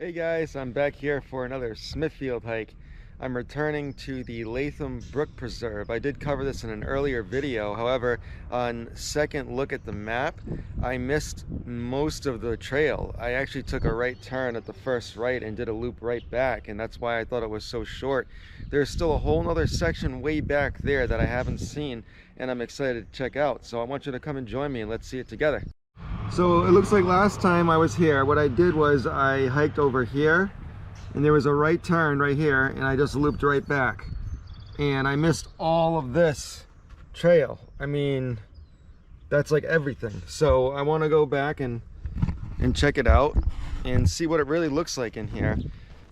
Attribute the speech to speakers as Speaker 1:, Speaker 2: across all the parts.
Speaker 1: Hey guys, I'm back here for another Smithfield hike. I'm returning to the Latham Brook Preserve. I did cover this in an earlier video. However, on second look at the map, I missed most of the trail. I actually took a right turn at the first right and did a loop right back, and that's why I thought it was so short. There's still a whole nother section way back there that I haven't seen, and I'm excited to check out. So I want you to come and join me and let's see it together. So it looks like last time I was here, what I did was I hiked over here and there was a right turn right here and I just looped right back. And I missed all of this trail. I mean, that's like everything. So I want to go back and check it out and see what it really looks like in here.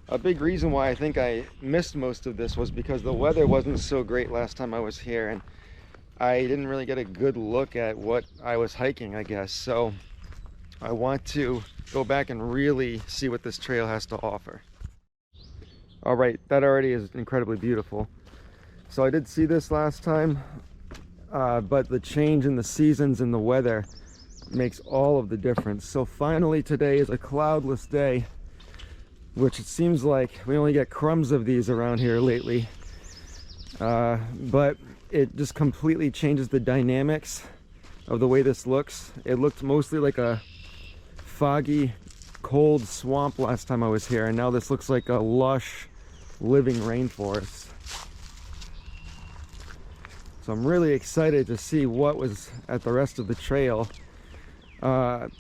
Speaker 1: A big reason why I think I missed most of this was because the weather wasn't so great last time I was here and I didn't really get a good look at what I was hiking, I guess. So I want to go back and really see what this trail has to offer. All right, that already is incredibly beautiful. So I did see this last time, but the change in the seasons and the weather makes all of the difference. So finally today is a cloudless day, which it seems like we only get crumbs of these around here lately. But it just completely changes the dynamics of the way this looks. It looked mostly like a foggy, cold swamp last time I was here, and now this looks like a lush, living rainforest. So I'm really excited to see what was at the rest of the trail. The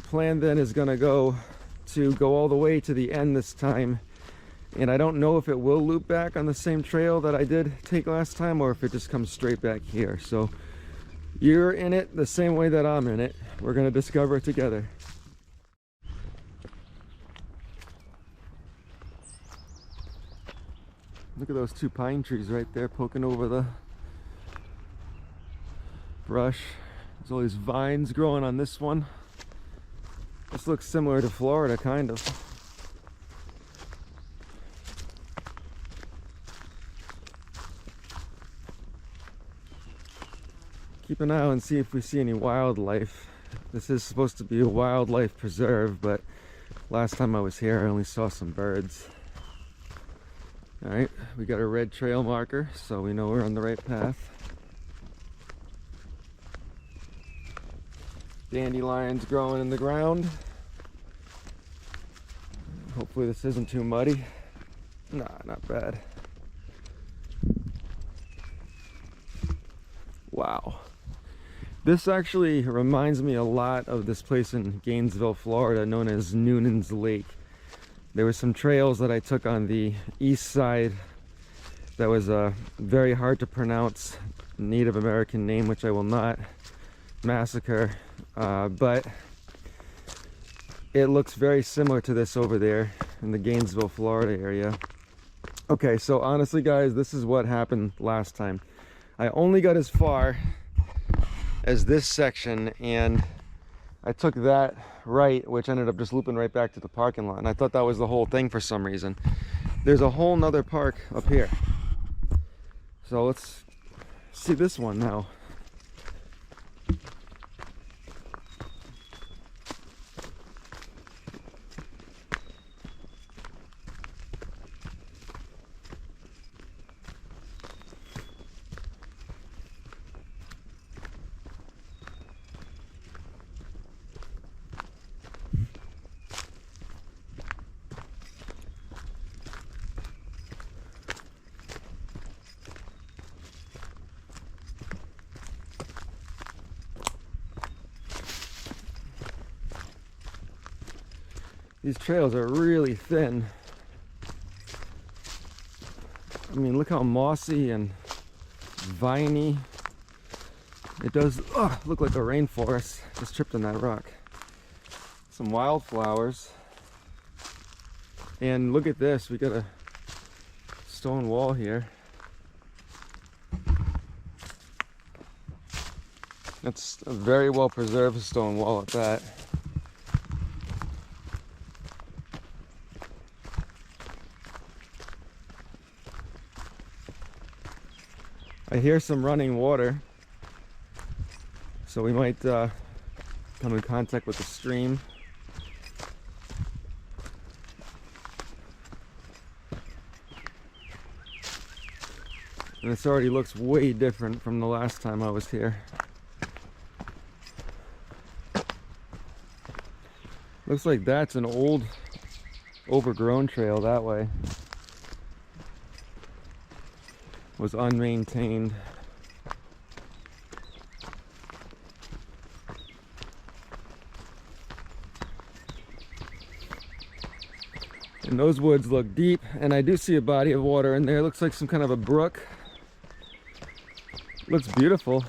Speaker 1: plan then is going to go all the way to the end this time, and I don't know if it will loop back on the same trail that I did take last time or if it just comes straight back here. So you're in it the same way that I'm in it. We're going to discover it together. Look at those two pine trees right there poking over the brush. There's all these vines growing on this one. This looks similar to Florida, kind of. Keep an eye out and see if we see any wildlife. This is supposed to be a wildlife preserve, but last time I was here I only saw some birds. Alright, we got a red trail marker, so we know we're on the right path. Dandelions growing in the ground. Hopefully this isn't too muddy. Nah, not bad. Wow. This actually reminds me a lot of this place in Gainesville, Florida, known as Noonan's Lake. There were some trails that I took on the east side that was a very hard to pronounce Native American name, which I will not massacre, but it looks very similar to this over there in the Gainesville, Florida area. Okay, so honestly guys, this is what happened last time. I only got as far as this section and I took that right, which ended up just looping right back to the parking lot, and I thought that was the whole thing for some reason. There's a whole nother park up here, so let's see this one now. These trails are really thin. I mean, look how mossy and viney. It does look like a rainforest. Just tripped on that rock. Some wildflowers. And look at this, we got a stone wall here. That's a very well preserved stone wall at that. I hear some running water, so we might come in contact with the stream. And this already looks way different from the last time I was here. Looks like that's an old, overgrown trail that way. Was unmaintained. And those woods look deep, and I do see a body of water in there. It looks like some kind of a brook. Looks beautiful.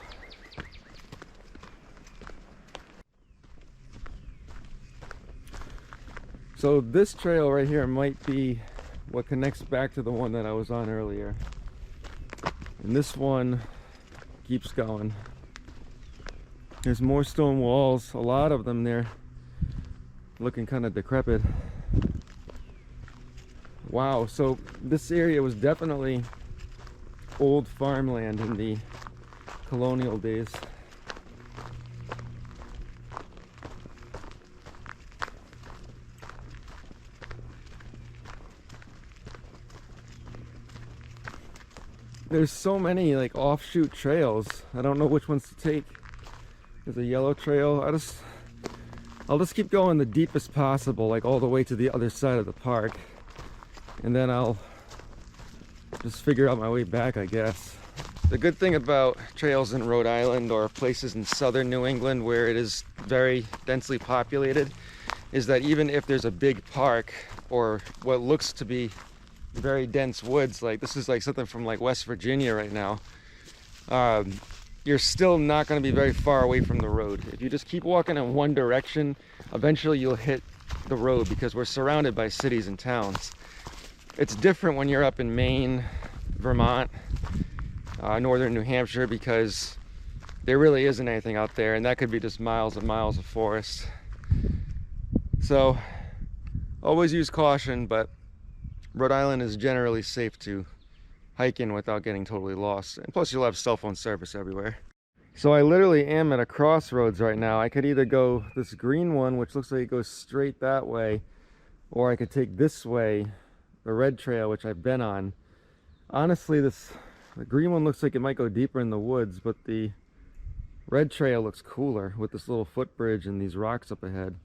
Speaker 1: So this trail right here might be what connects back to the one that I was on earlier. And this one keeps going. There's more stone walls, a lot of them there, looking kind of decrepit. Wow, so this area was definitely old farmland in the colonial days. There's so many like offshoot trails. I don't know which ones to take. There's a yellow trail. I'll just keep going the deepest possible, like all the way to the other side of the park. And then I'll just figure out my way back, I guess. The good thing about trails in Rhode Island or places in southern New England where it is very densely populated is that even if there's a big park or what looks to be very dense woods, like this is like something from like West Virginia right now, you're still not going to be very far away from the road. If you just keep walking in one direction, eventually you'll hit the road because we're surrounded by cities and towns. It's different when you're up in Maine, Vermont, northern New Hampshire, because there really isn't anything out there, and that could be just miles and miles of forest. So always use caution, but Rhode Island is generally safe to hike in without getting totally lost. And plus you'll have cell phone service everywhere. So I literally am at a crossroads right now. I could either go this green one, which looks like it goes straight that way, or I could take this way, the red trail, which I've been on. Honestly, the green one looks like it might go deeper in the woods, but the red trail looks cooler with this little footbridge and these rocks up ahead.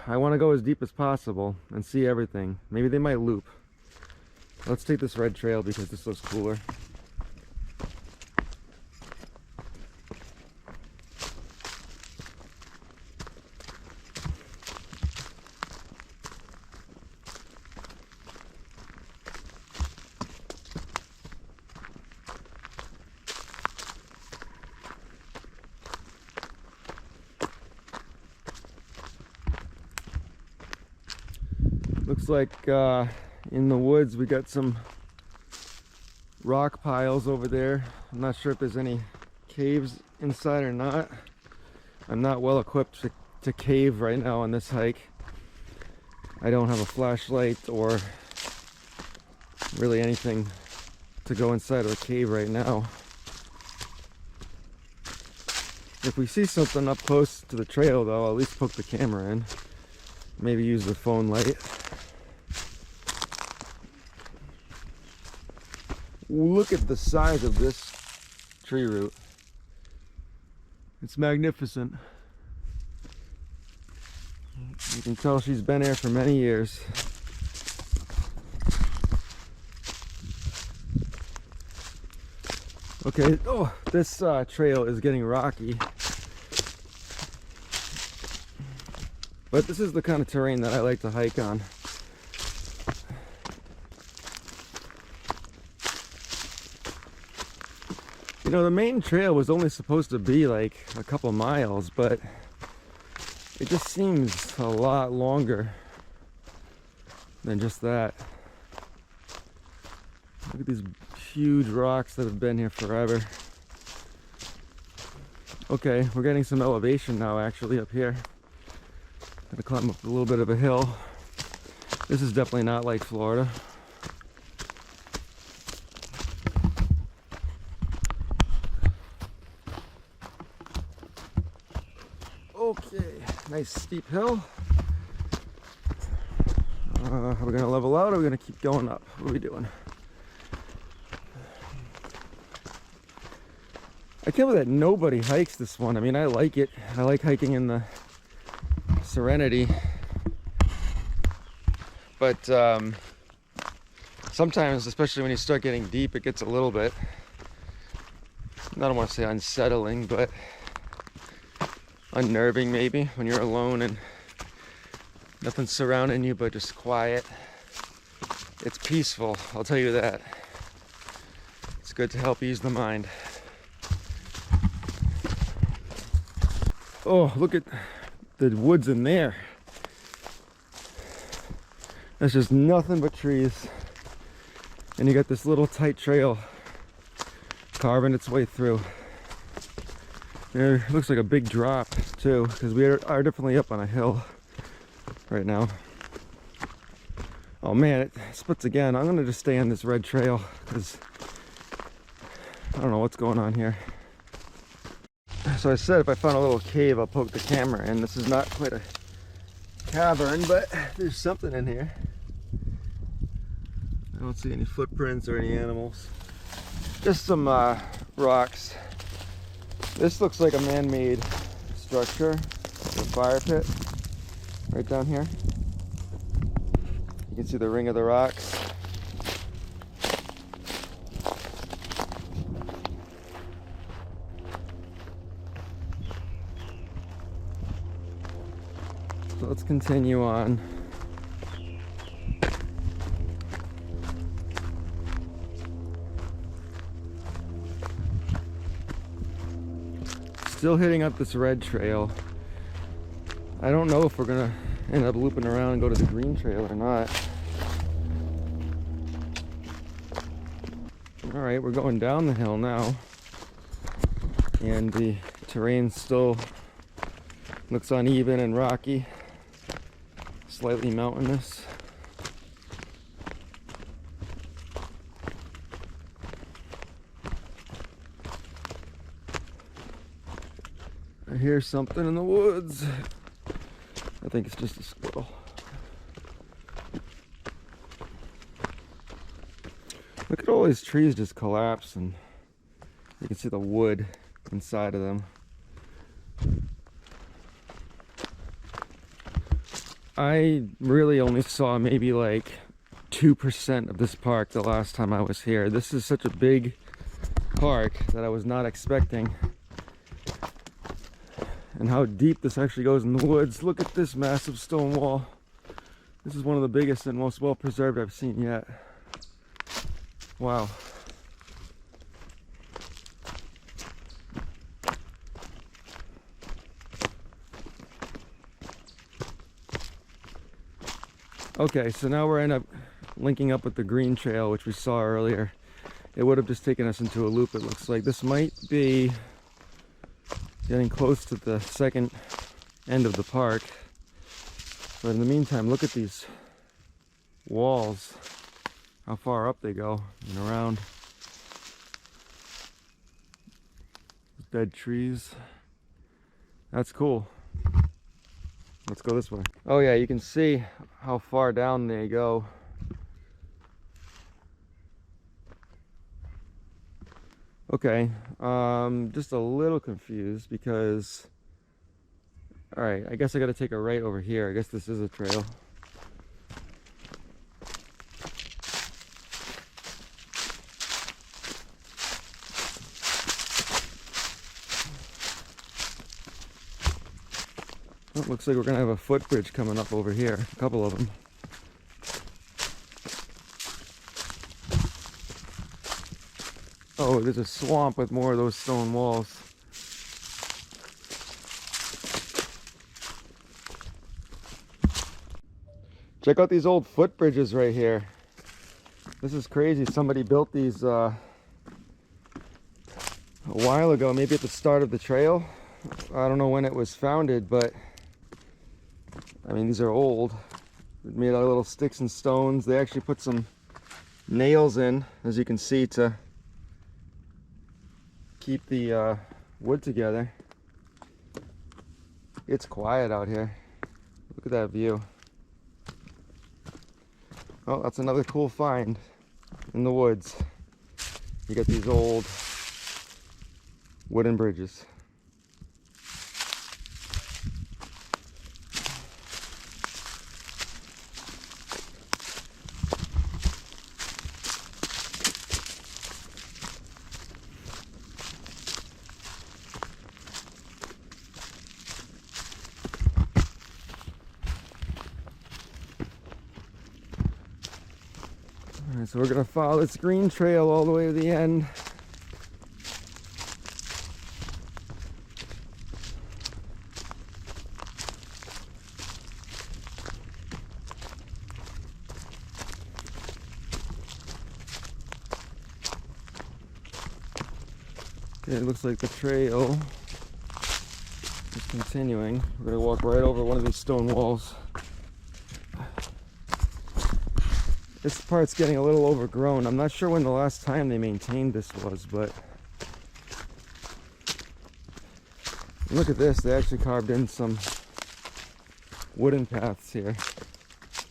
Speaker 1: I want to go as deep as possible and see everything. Maybe they might loop. Let's take this red trail because this looks cooler. Looks like in the woods we got some rock piles over there. I'm not sure if there's any caves inside or not. I'm not well equipped to cave right now on this hike. I don't have a flashlight or really anything to go inside of a cave right now. If we see something up close to the trail though, I'll at least poke the camera in. Maybe use the phone light. Look at the size of this tree root. It's magnificent. You can tell she's been here for many years. Okay, oh, this trail is getting rocky. But this is the kind of terrain that I like to hike on. You know, the main trail was only supposed to be like a couple miles, but it just seems a lot longer than just that. Look at these huge rocks that have been here forever. Okay, we're getting some elevation now actually up here. Gotta climb up a little bit of a hill. This is definitely not like Florida. Okay, nice steep hill. Are we gonna level out or are we gonna keep going up? What are we doing? I can't believe that nobody hikes this one. I mean, I like it. I like hiking in the Serenity. But sometimes, especially when you start getting deep, it gets a little bit, I don't want to say unsettling, but unnerving maybe, when you're alone and nothing's surrounding you but just quiet. It's peaceful, I'll tell you that. It's good to help ease the mind. Oh, look at the woods in there. That's just nothing but trees. And you got this little tight trail carving its way through. There looks like a big drop too, because we are definitely up on a hill right now. Oh man, it splits again. I'm gonna just stay on this red trail because I don't know what's going on here. So I said if I found a little cave, I'll poke the camera in. This is not quite a cavern, but there's something in here. I don't see any footprints or any animals. Just some rocks. This looks like a man-made structure, a fire pit right down here. You can see the ring of the rocks. So let's continue on. Still hitting up this red trail. I don't know if we're gonna end up looping around and go to the green trail or not. All right, we're going down the hill now, and the terrain still looks uneven and rocky, slightly mountainous. I hear something in the woods. I think it's just a squirrel. Look at all these trees just collapse, and you can see the wood inside of them. I really only saw maybe like 2% of this park the last time I was here. This is such a big park that I was not expecting. And how deep this actually goes in the woods. Look at this massive stone wall. This is one of the biggest and most well preserved I've seen yet. Wow. Okay, so now we're end up linking up with the green trail, which we saw earlier. It would have just taken us into a loop, it looks like. This might be getting close to the second end of the park. But in the meantime, look at these walls, how far up they go and around. Dead trees. That's cool. Let's go this way. Oh yeah, you can see how far down they go. Okay, just a little confused because, all right, I guess I got to take a right over here. I guess this is a trail. Oh, it looks like we're gonna have a footbridge coming up over here, a couple of them. Oh, there's a swamp with more of those stone walls. Check out these old footbridges right here. This is crazy. Somebody built these a while ago, maybe at the start of the trail. I don't know when it was founded, but I mean, these are old. Made out of little sticks and stones. They actually put some nails in, as you can see, to keep the wood together. It's quiet out here. Look at that view. Oh, that's another cool find in the woods. You got these old wooden bridges. Alright, so we're going to follow this green trail all the way to the end. Okay, it looks like the trail is continuing. We're going to walk right over one of these stone walls. This part's getting a little overgrown. I'm not sure when the last time they maintained this was, but look at this. They actually carved in some wooden paths here.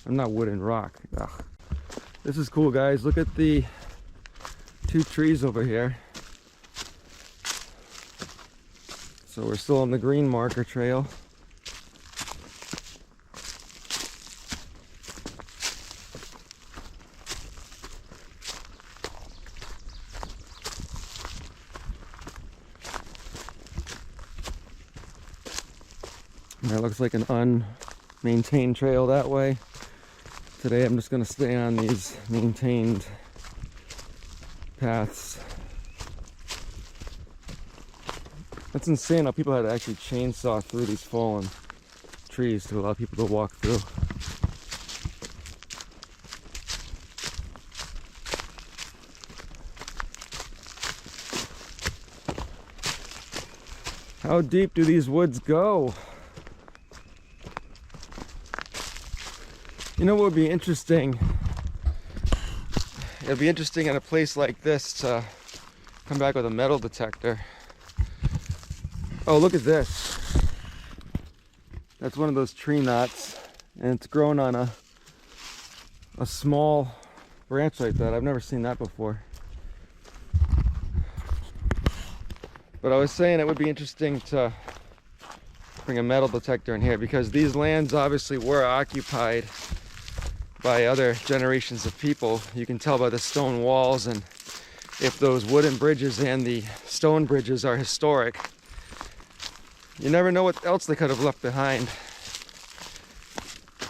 Speaker 1: I'm not wooden, rock. Ugh. This is cool, guys. Look at the two trees over here. So we're still on the green marker trail. That looks like an unmaintained trail that way. Today I'm just going to stay on these maintained paths. It's insane how people had to actually chainsaw through these fallen trees to allow people to walk through. How deep do these woods go? You know what would be interesting? It'd be interesting in a place like this to come back with a metal detector. Oh, look at this. That's one of those tree knots, and it's grown on a small branch like that. I've never seen that before. But I was saying it would be interesting to bring a metal detector in here, because these lands obviously were occupied by other generations of people. You can tell by the stone walls, and if those wooden bridges and the stone bridges are historic, you never know what else they could have left behind.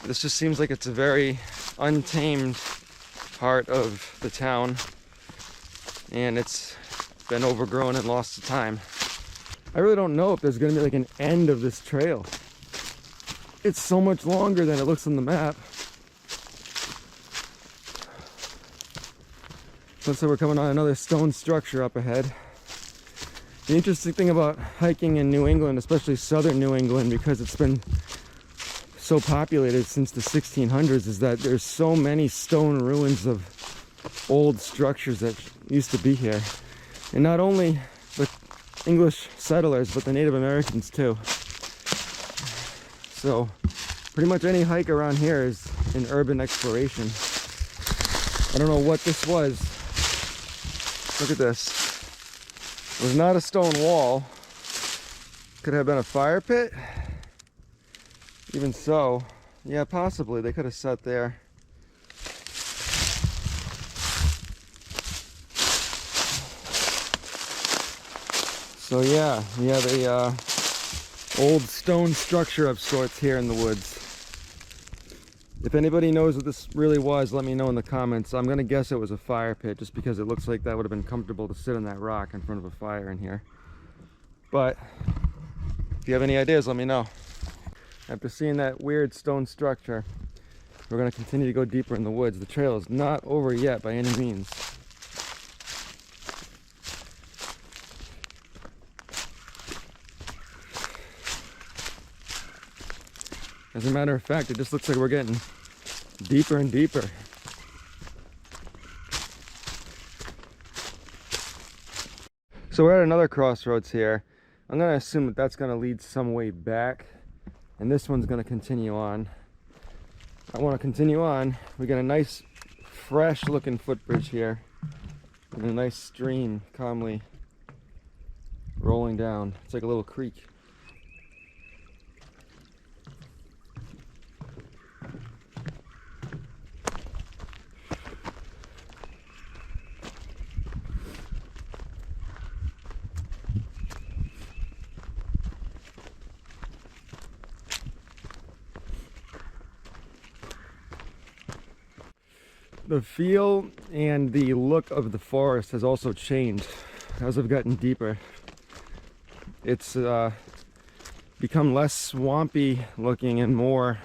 Speaker 1: This just seems like it's a very untamed part of the town, and it's been overgrown and lost to time. I really don't know if there's going to be like an end of this trail. It's so much longer than it looks on the map. Looks like we're coming on another stone structure up ahead. The interesting thing about hiking in New England, especially southern New England, because it's been so populated since the 1600s, is that there's so many stone ruins of old structures that used to be here. And not only the English settlers, but the Native Americans too. So pretty much any hike around here is an urban exploration. I don't know what this was. Look at this. It was not a stone wall. Could have been a fire pit. Even so, yeah, possibly they could have sat there. So yeah, we have a old stone structure of sorts here in the woods. If anybody knows what this really was, let me know in the comments. I'm gonna guess it was a fire pit, just because it looks like that would have been comfortable to sit on that rock in front of a fire in here. But if you have any ideas, let me know. After seeing that weird stone structure, we're gonna continue to go deeper in the woods. The trail is not over yet by any means. As a matter of fact, it just looks like we're getting deeper and deeper. So we're at another crossroads here. I'm going to assume that that's going to lead some way back, and this one's going to continue on. I want to continue on. We got a nice fresh looking footbridge here, and a nice stream calmly rolling rolling down. It's like a little creek. The feel and the look of the forest has also changed as I've gotten deeper. It's become less swampy looking and more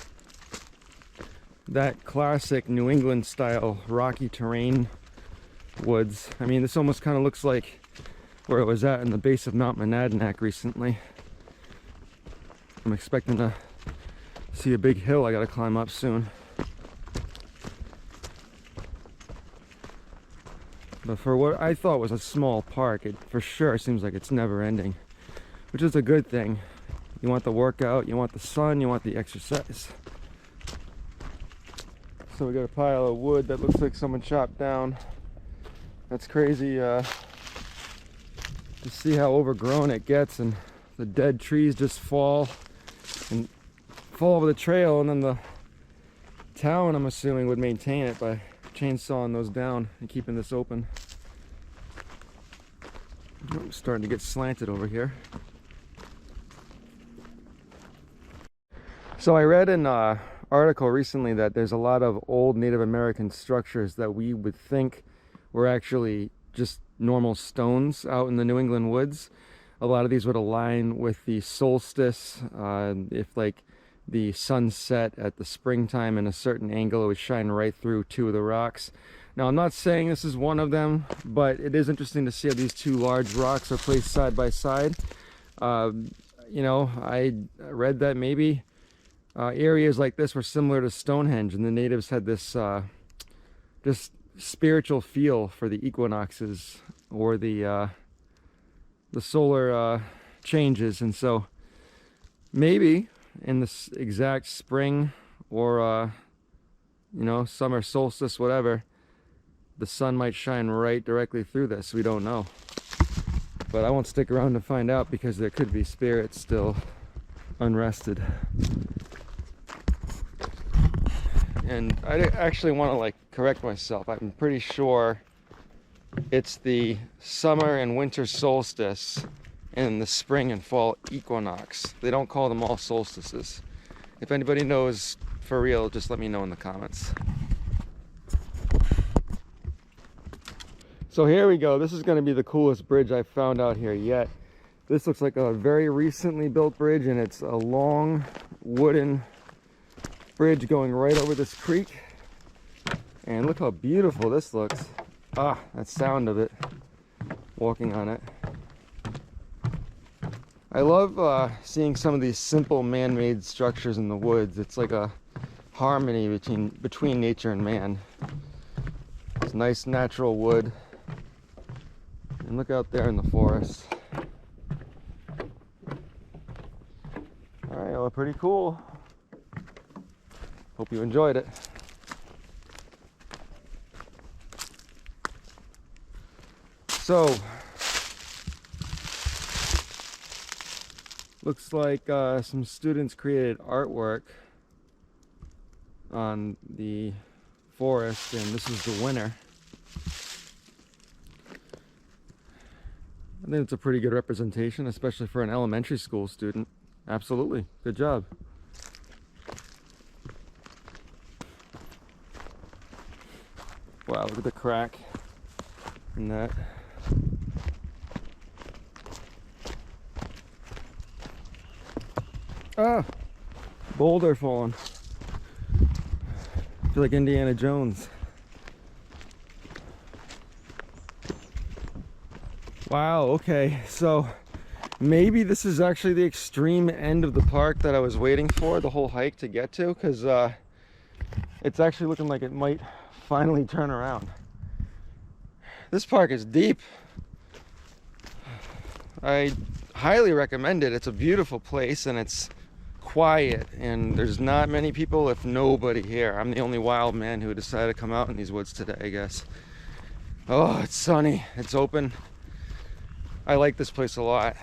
Speaker 1: that classic New England style rocky terrain woods. I mean, this almost kind of looks like where it was at in the base of Mount Monadnock recently. I'm expecting to see a big hill I gotta climb up soon. But for what I thought was a small park, it for sure seems like it's never ending, which is a good thing. You want the workout, you want the sun, you want the exercise. So we got a pile of wood that looks like someone chopped down. That's crazy to see how overgrown it gets, and the dead trees just fall over the trail, and then the town, I'm assuming, would maintain it by chainsawing those down and keeping this open. I'm starting to get slanted over here. So I read an article recently that there's a lot of old Native American structures that we would think were actually just normal stones out in the New England woods. A lot of these would align with the solstice. If like the sun set at the springtime in a certain angle, it would shine right through two of the rocks. Now, I'm not saying this is one of them, but it is interesting to see how these two large rocks are placed side by side. You know, I read that maybe areas like this were similar to Stonehenge, and the natives had this just spiritual feel for the equinoxes or the solar changes, and so maybe in this exact spring or you know, summer solstice, whatever, the sun might shine right directly through this. We don't know, but I won't stick around to find out, because there could be spirits still unrested. And I actually want to like correct myself. I'm pretty sure it's the summer and winter solstice and the spring and fall equinox. They don't call them all solstices. If anybody knows for real, just let me know in the comments. So here we go. This is going to be the coolest bridge I've found out here yet. This looks like a very recently built bridge, and it's a long wooden bridge going right over this creek. And look how beautiful this looks. Ah, that sound of it, walking on it. I love seeing some of these simple man-made structures in the woods. It's like a harmony between nature and man. It's nice natural wood. And look out there in the forest. Alright, well, pretty cool. Hope you enjoyed it. So, looks like some students created artwork on the forest, and this is the winner. I think it's a pretty good representation, especially for an elementary school student. Absolutely, good job. Wow, look at the crack in that. Ah, boulder falling. I feel like Indiana Jones. Wow, okay, so maybe this is actually the extreme end of the park that I was waiting for the whole hike to get to, because it's actually looking like it might finally turn around. This park is deep. I highly recommend it. It's a beautiful place, and it's quiet, and there's not many people, if nobody, here. I'm the only wild man who decided to come out in these woods today, I guess. Oh, it's sunny, it's open. I like this place a lot.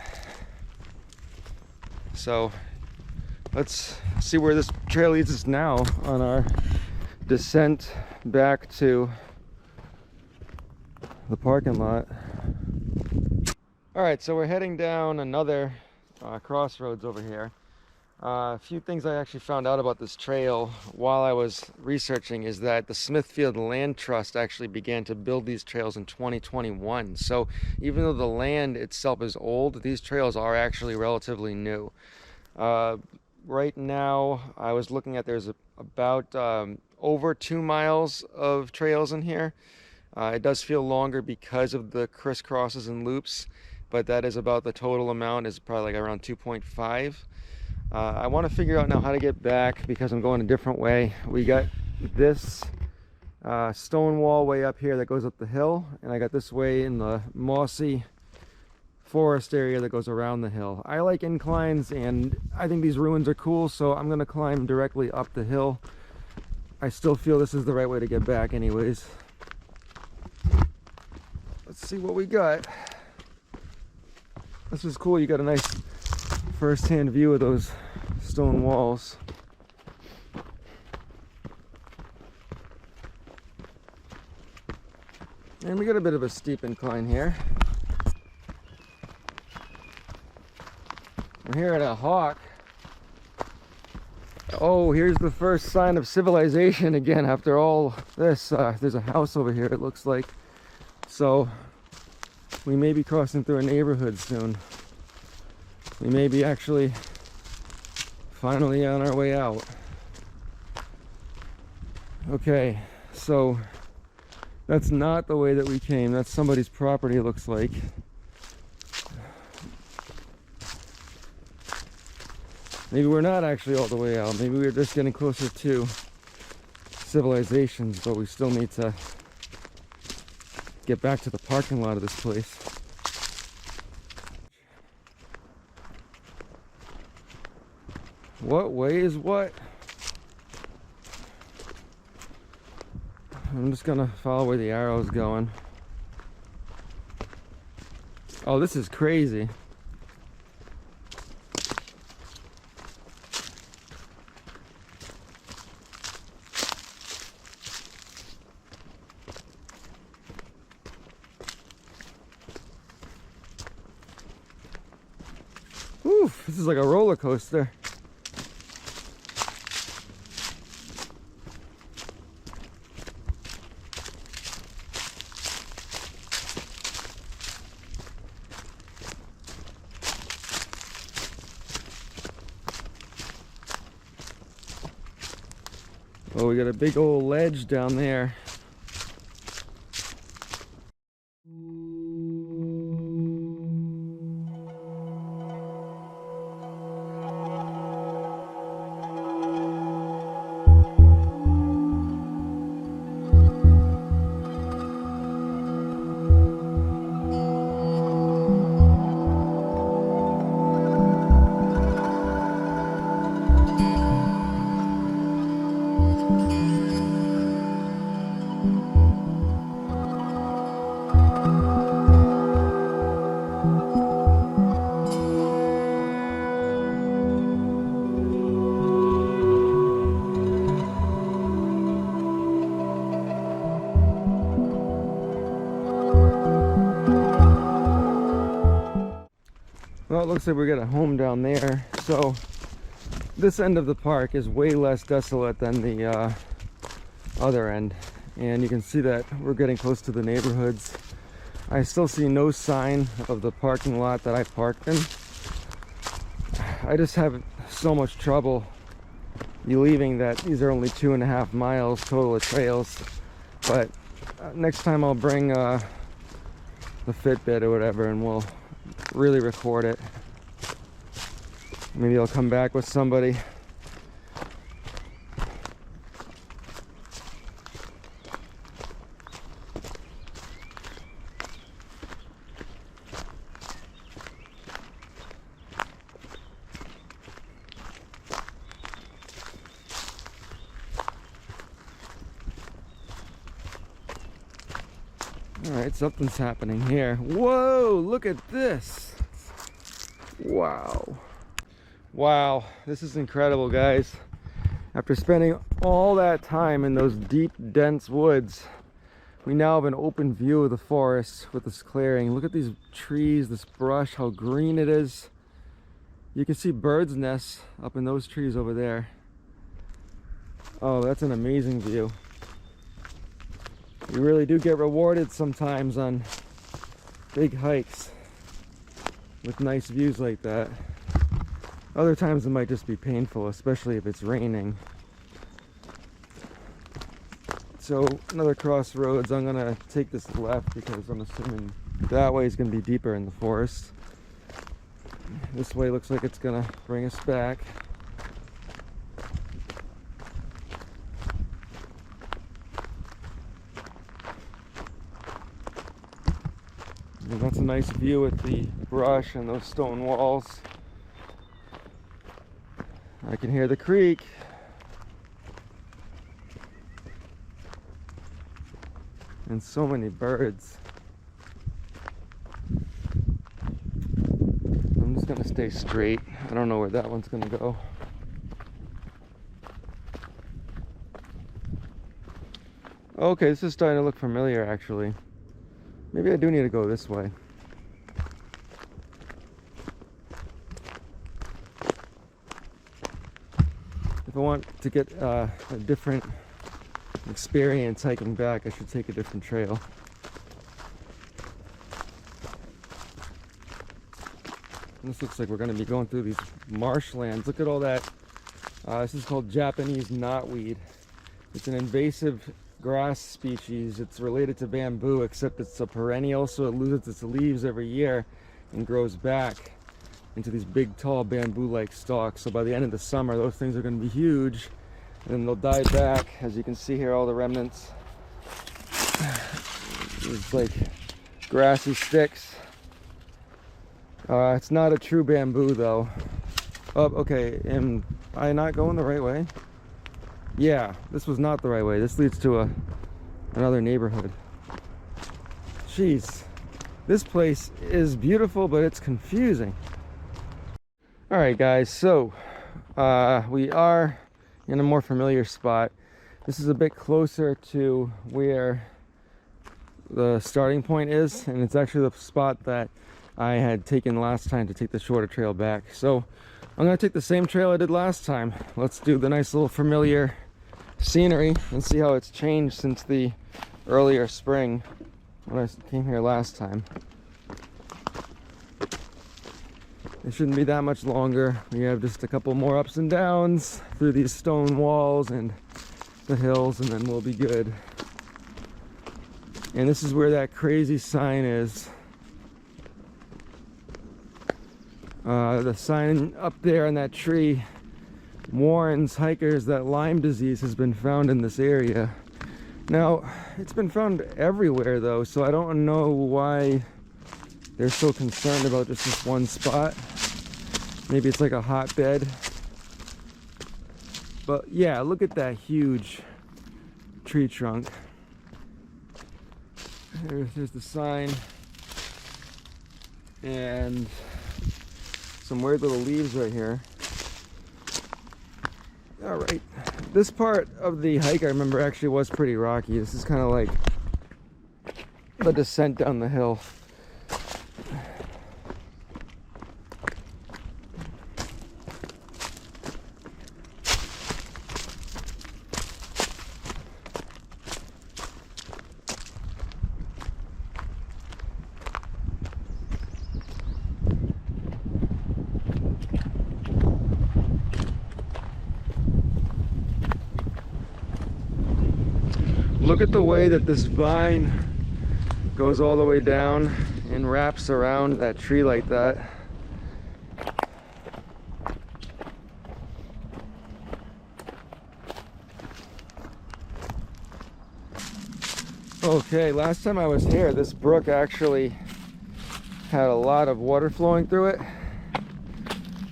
Speaker 1: So let's see where this trail leads us now on our descent back to the parking lot. All right, so we're heading down another crossroads over here. A few things I actually found out about this trail while I was researching is that the Smithfield Land Trust actually began to build these trails in 2021. So even though the land itself is old, these trails are actually relatively new. Right now, I was looking at, there's about over 2 miles of trails in here. It does feel longer because of the crisscrosses and loops, but that is about the total amount, is probably like around 2.5. I want to figure out now how to get back because I'm going a different way. We got this stone wall way up here that goes up the hill, and I got this way in the mossy forest area that goes around the hill. I like inclines, and I think these ruins are cool, so I'm going to climb directly up the hill. I still feel this is the right way to get back anyways. Let's see what we got. This is cool. You got a nice first-hand view of those stone walls. And we got a bit of a steep incline here. We're here at a hawk. Oh, here's the first sign of civilization again after all this. There's a house over here, it looks like. So we may be crossing through a neighborhood soon. We may be actually finally on our way out. Okay, so that's not the way that we came. That's somebody's property, it looks like. Maybe we're not actually all the way out. Maybe we're just getting closer to civilizations, but we still need to get back to the parking lot of this place. What way is what? I'm just gonna follow where the arrow's going. Oh, this is crazy. Oof, this is like a roller coaster. Oh, we got a big old ledge down there. Well, it looks like we got a home down there. So this end of the park is way less desolate than the other end. And you can see that we're getting close to the neighborhoods. I still see no sign of the parking lot that I parked in. I just have so much trouble believing that these are only 2.5 miles total of trails. But next time I'll bring the Fitbit or whatever, and we'll really record it. Maybe I'll come back with somebody. All right, something's happening here. Whoa, look at this. Wow. Wow, this is incredible, guys. After spending all that time in those deep, dense woods, we now have an open view of the forest with this clearing. Look at these trees, this brush, how green it is. You can see birds' nests up in those trees over there. Oh, that's an amazing view. You really do get rewarded sometimes on big hikes with nice views like that. Other times it might just be painful, especially if it's raining. So another crossroads, I'm gonna take this left because I'm assuming that way is gonna be deeper in the forest. This way looks like it's gonna bring us back. And that's a nice view with the brush and those stone walls. I can hear the creek. And so many birds. I'm just gonna stay straight. I don't know where that one's gonna go. Okay, this is starting to look familiar actually. Maybe I do need to go this way. If I want to get a different experience hiking back, I should take a different trail. This looks like we're going to be going through these marshlands. Look at all that. This is called Japanese knotweed. It's an invasive grass species. It's related to bamboo, except it's a perennial, so it loses its leaves every year and grows back into these big, tall bamboo-like stalks. So by the end of the summer, those things are going to be huge, and then they'll die back. As you can see here, all the remnants. It's like grassy sticks. It's not a true bamboo, though. Oh, okay. Am I not going the right way? Yeah, this was not the right way. This leads to another neighborhood. Jeez, this place is beautiful, but it's confusing. All right, guys, so we are in a more familiar spot. This is a bit closer to where the starting point is, and it's actually the spot that I had taken last time to take the shorter trail back. So I'm gonna take the same trail I did last time. Let's do the nice little familiar scenery and see how it's changed since the earlier spring when I came here last time. It shouldn't be that much longer. We have just a couple more ups and downs through these stone walls and the hills, and then we'll be good. And this is where that crazy sign is. The sign up there on that tree warns hikers that Lyme disease has been found in this area. Now, it's been found everywhere though, so I don't know why they're so concerned about just this one spot. Maybe it's like a hotbed. But yeah, look at that huge tree trunk. There's the sign. And some weird little leaves right here. All right, this part of the hike I remember actually was pretty rocky. This is kind of like the descent down the hill. Look at the way that this vine goes all the way down and wraps around that tree like that. Okay, last time I was here, this brook actually had a lot of water flowing through it.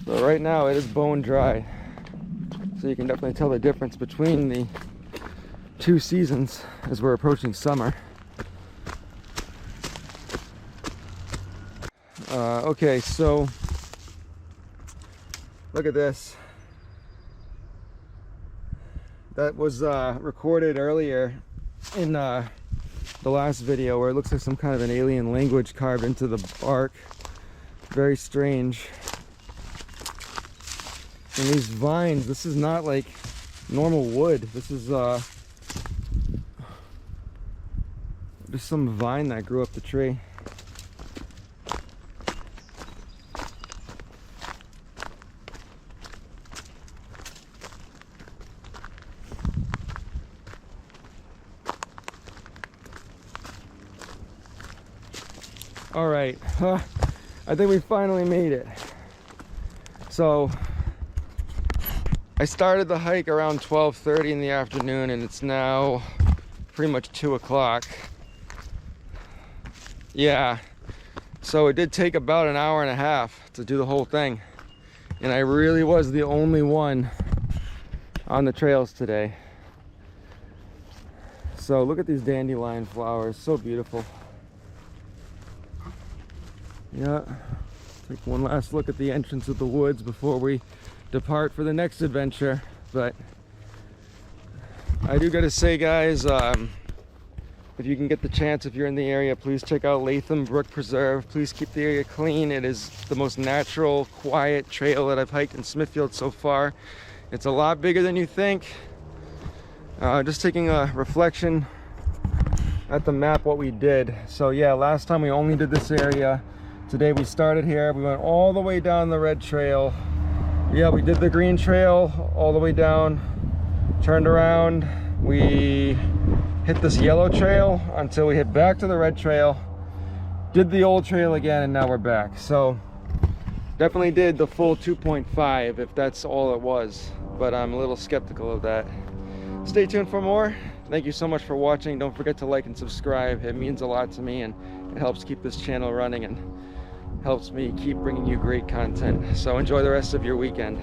Speaker 1: But right now it is bone dry. So you can definitely tell the difference between the two seasons as we're approaching summer. Okay, so look at this. That was recorded earlier in the last video, where it looks like some kind of an alien language carved into the bark. Very strange. And these vines, this is not like normal wood. This is just some vine that grew up the tree. All right, I think we finally made it. So I started the hike around 12:30 in the afternoon, and it's now pretty much 2 o'clock. Yeah, so it did take about an hour and a half to do the whole thing, and I really was the only one on the trails today. So look at these dandelion flowers, so beautiful. Yeah, take one last look at the entrance of the woods before we depart for the next adventure. But I do gotta say, guys, if you can get the chance, if you're in the area, please check out Latham Brook Preserve. Please keep the area clean. It is the most natural, quiet trail that I've hiked in Smithfield so far. It's a lot bigger than you think. Just taking a reflection at the map, what we did. So yeah, last time we only did this area. Today we started here, we went all the way down the red trail. Yeah, we did the green trail all the way down, turned around, we hit this yellow trail until we hit back to the red trail, did the old trail again, and now we're back. So definitely did the full 2.5 if that's all it was, but I'm a little skeptical of that. Stay tuned for more. Thank you so much for watching. Don't forget to like and subscribe. It means a lot to me, and it helps keep this channel running and helps me keep bringing you great content. So enjoy the rest of your weekend.